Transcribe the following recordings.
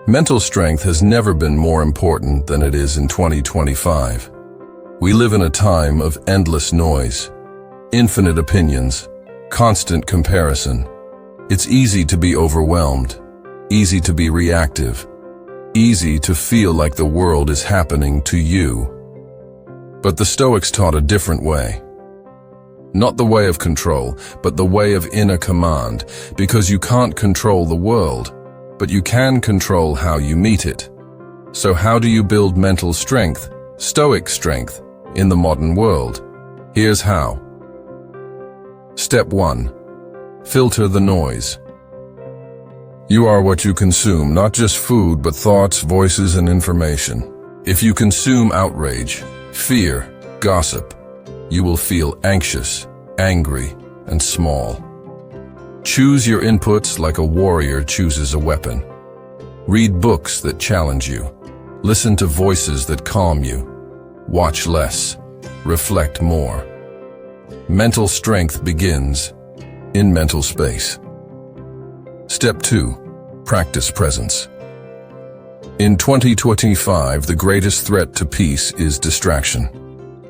Mental strength has never been more important than it is in 2025. We live in a time of endless noise, infinite opinions, constant comparison. It's easy to be overwhelmed, easy to be reactive, easy to feel like the world is happening to you. But the Stoics taught a different way. Not the way of control, but the way of inner command, because you can't control the world, but you can control how you meet it. So how do you build mental strength, Stoic strength, in the modern world? Here's how. Step 1. Filter the noise. You are what you consume, not just food, but thoughts, voices, and information. If you consume outrage, fear, gossip, you will feel anxious, angry, and small. Choose your inputs like a warrior chooses a weapon. Read books that challenge you. Listen to voices that calm you. Watch less. Reflect more. Mental strength begins in mental space. Step 2. Practice presence. In 2025, the greatest threat to peace is distraction.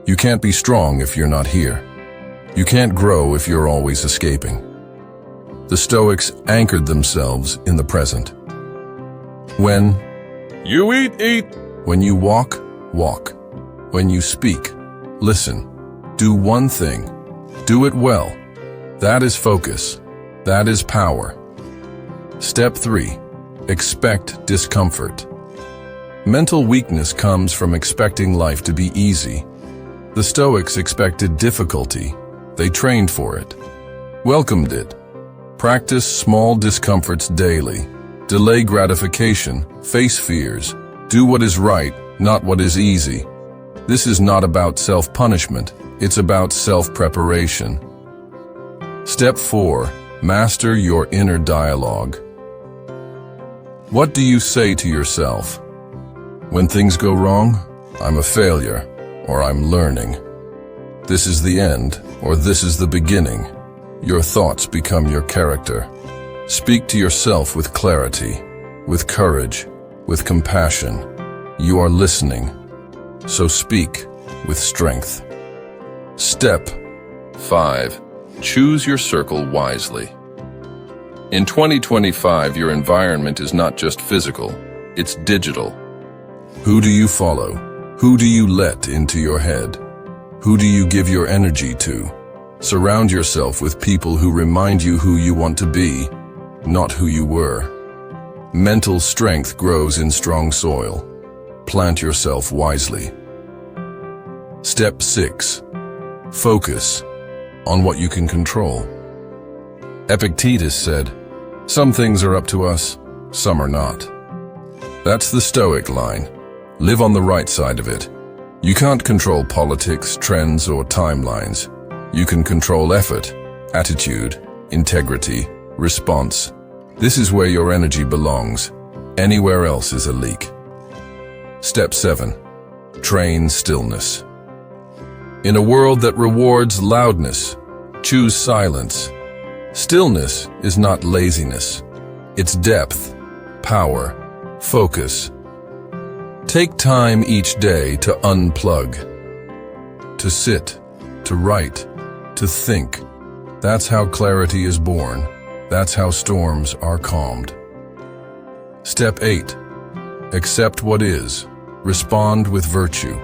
You can't be strong if you're not here. You can't grow if you're always escaping. The Stoics anchored themselves in the present. When you eat. When you walk, walk. When you speak, listen. Do one thing. Do it well. That is focus. That is power. Step 3. Expect discomfort. Mental weakness comes from expecting life to be easy. The Stoics expected difficulty. They trained for it. Welcomed it. Practice small discomforts daily. Delay gratification. Face fears. Do what is right, not what is easy. This is not about self-punishment. It's about self-preparation. Step 4. Master your inner dialogue. What do you say to yourself? When things go wrong, I'm a failure, or I'm learning. This is the end, or this is the beginning. Your thoughts become your character. Speak to yourself with clarity, with courage, with compassion. You are listening, so speak with strength. Step 5. Choose your circle wisely. In 2025, your environment is not just physical, it's digital. Who do you follow? Who do you let into your head? Who do you give your energy to? Surround yourself with people who remind you who you want to be, not who you were. Mental strength grows in strong soil. Plant yourself wisely. Step 6. Focus on what you can control. Epictetus said, "Some things are up to us, some are not." That's the Stoic line. Live on the right side of it. You can't control politics, trends, or timelines. You can control effort, attitude, integrity, response. This is where your energy belongs. Anywhere else is a leak. Step 7. Train stillness. In a world that rewards loudness, choose silence. Stillness is not laziness. It's depth, power, focus. Take time each day to unplug, to sit, to write, to think. That's how clarity is born. That's how storms are calmed. Step 8. Accept what is. Respond with virtue.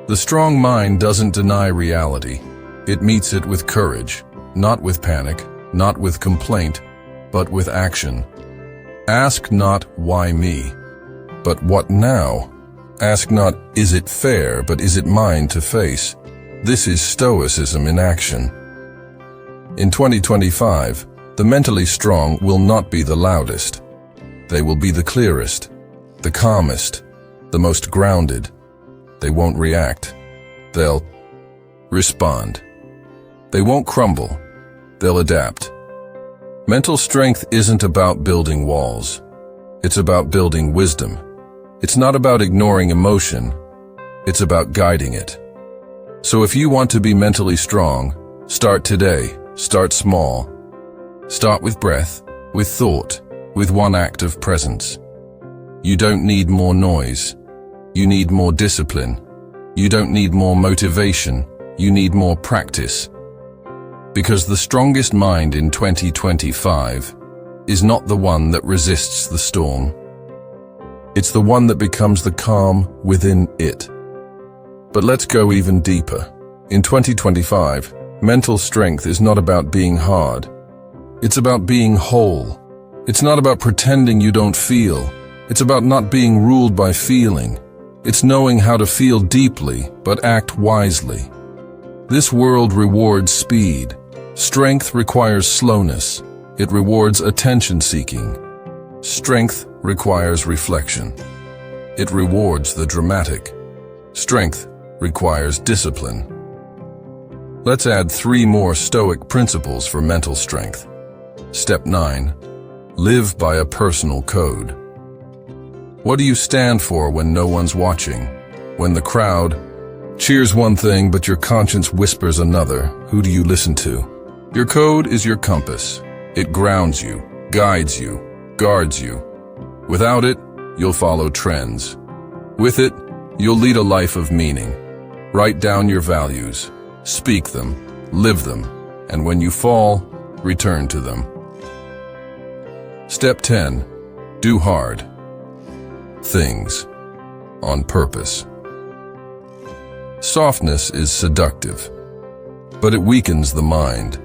The strong mind doesn't deny reality. It meets it with courage, not with panic, not with complaint, but with action. Ask not, why me? But what now? Ask not, is it fair, but is it mine to face? This is Stoicism in action. In 2025, the mentally strong will not be the loudest. They will be the clearest, the calmest, the most grounded. They won't react. They'll respond. They won't crumble. They'll adapt. Mental strength isn't about building walls. It's about building wisdom. It's not about ignoring emotion. It's about guiding it. So if you want to be mentally strong, start today. Start small. Start with breath, with thought, with one act of presence. You don't need more noise. You need more discipline. You don't need more motivation. You need more practice. Because the strongest mind in 2025 is not the one that resists the storm. It's the one that becomes the calm within it. But let's go even deeper. In 2025, mental strength is not about being hard. It's about being whole. It's not about pretending you don't feel. It's about not being ruled by feeling. It's knowing how to feel deeply, but act wisely. This world rewards speed. Strength requires slowness. It rewards attention-seeking. Strength requires reflection. It rewards the dramatic. Strength requires discipline. Let's add 3 more Stoic principles for mental strength. Step 9. Live by a personal code. What do you stand for when no one's watching? When the crowd cheers one thing but your conscience whispers another, who do you listen to? Your code is your compass. It grounds you, guides you, guards you. Without it, you'll follow trends. With it, you'll lead a life of meaning. Write down your values, speak them, live them, and when you fall, return to them. Step 10. Do hard things on purpose. Softness is seductive, but it weakens the mind.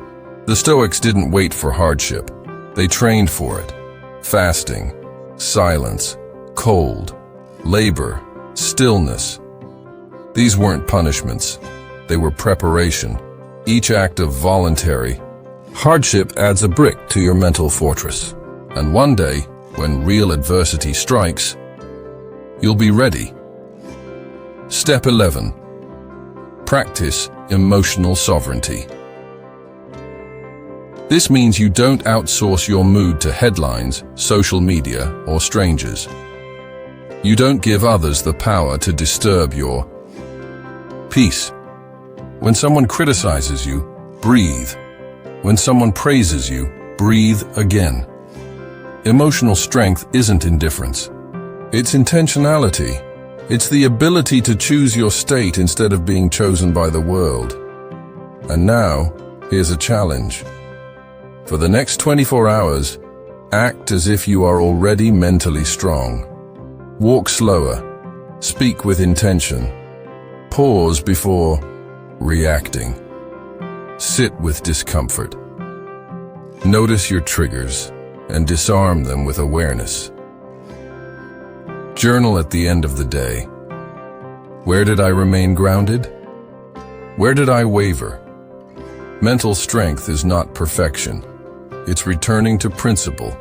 The Stoics didn't wait for hardship. They trained for it. Fasting, silence, cold, labor, stillness. These weren't punishments. They were preparation. Each act of voluntary hardship adds a brick to your mental fortress. And one day, when real adversity strikes, you'll be ready. Step 11. Practice emotional sovereignty. This means you don't outsource your mood to headlines, social media, or strangers. You don't give others the power to disturb your peace. When someone criticizes you, breathe. When someone praises you, breathe again. Emotional strength isn't indifference. It's intentionality. It's the ability to choose your state instead of being chosen by the world. And now, here's a challenge. For the next 24 hours, act as if you are already mentally strong. Walk slower. Speak with intention. Pause before reacting. Sit with discomfort. Notice your triggers and disarm them with awareness. Journal at the end of the day. Where did I remain grounded? Where did I waver? Mental strength is not perfection. It's returning to principle,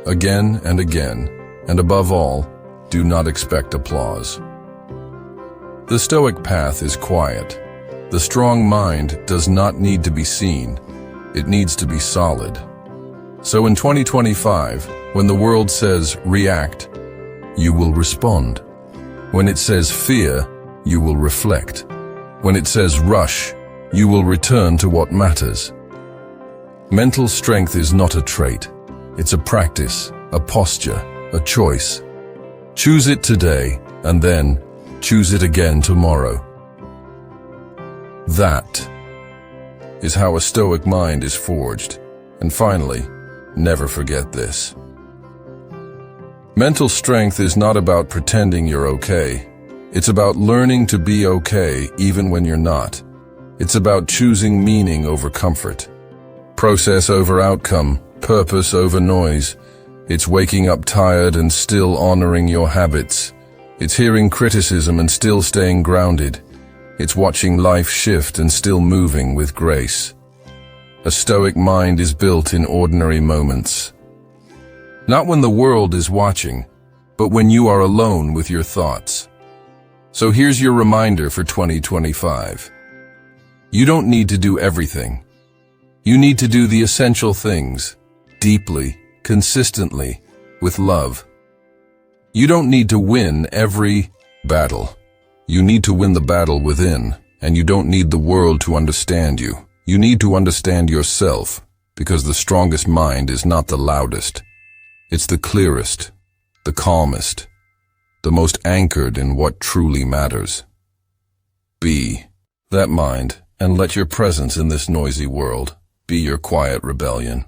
again and again, and above all, do not expect applause. The Stoic path is quiet. The strong mind does not need to be seen. It needs to be solid. So in 2025, when the world says react, you will respond. When it says fear, you will reflect. When it says rush, you will return to what matters. Mental strength is not a trait. It's a practice, a posture, a choice. Choose it today, and then choose it again tomorrow. That is how a Stoic mind is forged. And finally, never forget this. Mental strength is not about pretending you're okay. It's about learning to be okay even when you're not. It's about choosing meaning over comfort. Process over outcome, purpose over noise. It's waking up tired and still honoring your habits. It's hearing criticism and still staying grounded. It's watching life shift and still moving with grace. A Stoic mind is built in ordinary moments. Not when the world is watching, but when you are alone with your thoughts. So here's your reminder for 2025. You don't need to do everything. You need to do the essential things, deeply, consistently, with love. You don't need to win every battle. You need to win the battle within, and you don't need the world to understand you. You need to understand yourself, because the strongest mind is not the loudest. It's the clearest, the calmest, the most anchored in what truly matters. Be that mind, and let your presence in this noisy world be your quiet rebellion.